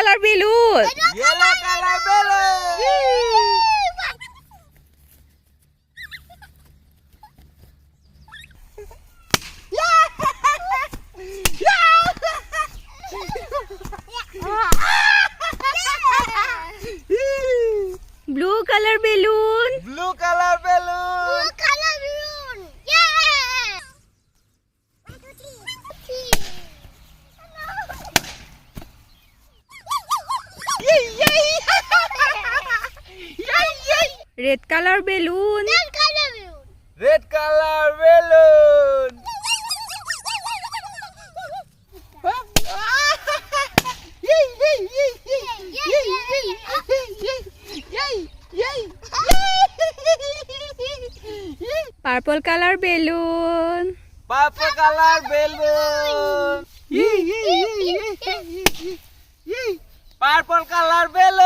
Colour balloon. Yellow color balloon. Blue colour balloon. Blue color balloon. Red colour balloon. Red color balloon. Purple colour balloon. Purple color balloon. Purple color balloon.